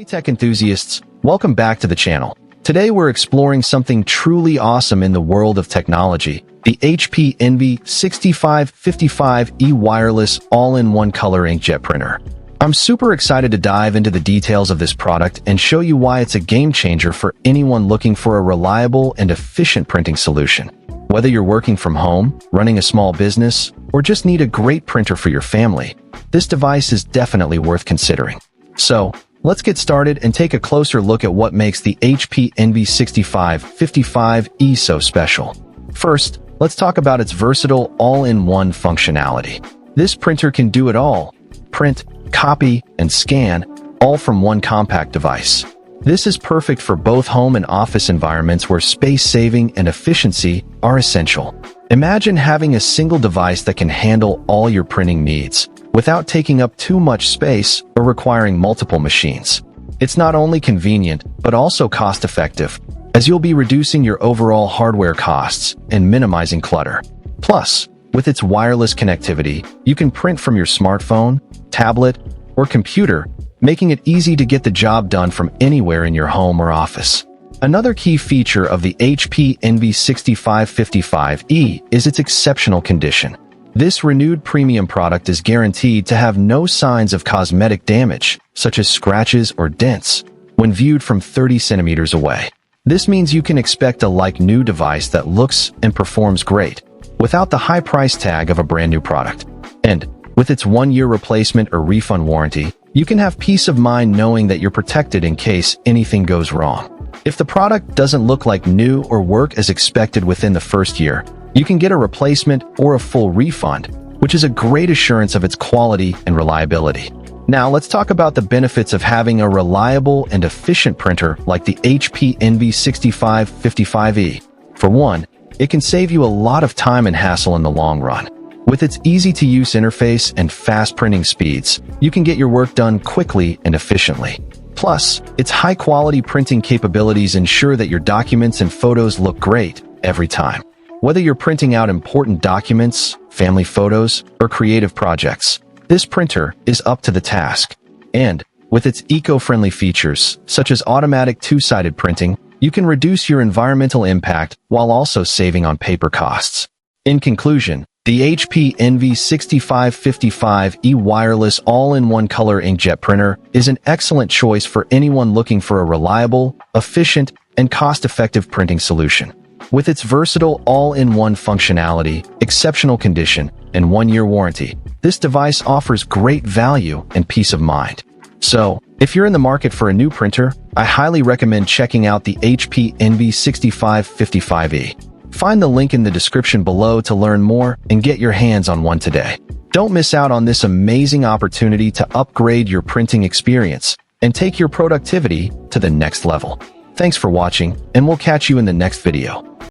Hey tech enthusiasts, welcome back to the channel. Today we're exploring something truly awesome in the world of technology, the HP Envy 6555E wireless all-in-one color inkjet printer. I'm super excited to dive into the details of this product and show you why it's a game changer for anyone looking for a reliable and efficient printing solution. Whether you're working from home, running a small business, or just need a great printer for your family, this device is definitely worth considering. So, let's get started and take a closer look at what makes the HP Envy 6555E so special. First, let's talk about its versatile all-in-one functionality. This printer can do it all: print, copy, and scan, all from one compact device. This is perfect for both home and office environments where space saving and efficiency are essential. Imagine having a single device that can handle all your printing needs, without taking up too much space or requiring multiple machines. It's not only convenient, but also cost-effective, as you'll be reducing your overall hardware costs and minimizing clutter. Plus, with its wireless connectivity, you can print from your smartphone, tablet, or computer, making it easy to get the job done from anywhere in your home or office. Another key feature of the HP Envy 6555E is its exceptional condition. This renewed premium product is guaranteed to have no signs of cosmetic damage, such as scratches or dents, when viewed from 30 centimeters away. This means you can expect a like-new device that looks and performs great, without the high price tag of a brand new product. And with its 1-year replacement or refund warranty, you can have peace of mind knowing that you're protected in case anything goes wrong. If the product doesn't look like new or work as expected within the first year, you can get a replacement or a full refund, which is a great assurance of its quality and reliability. Now let's talk about the benefits of having a reliable and efficient printer like the HP Envy 6555E. For one, it can save you a lot of time and hassle in the long run. With its easy-to-use interface and fast printing speeds, you can get your work done quickly and efficiently. Plus, its high-quality printing capabilities ensure that your documents and photos look great every time. Whether you're printing out important documents, family photos, or creative projects, this printer is up to the task. And with its eco-friendly features, such as automatic two-sided printing, you can reduce your environmental impact while also saving on paper costs. In conclusion, the HP Envy 6555E wireless all-in-one color inkjet printer is an excellent choice for anyone looking for a reliable, efficient, and cost-effective printing solution. With its versatile all-in-one functionality, exceptional condition, and 1-year warranty, this device offers great value and peace of mind. So, if you're in the market for a new printer, I highly recommend checking out the HP Envy 6555E. Find the link in the description below to learn more and get your hands on one today. Don't miss out on this amazing opportunity to upgrade your printing experience and take your productivity to the next level. Thanks for watching, and we'll catch you in the next video.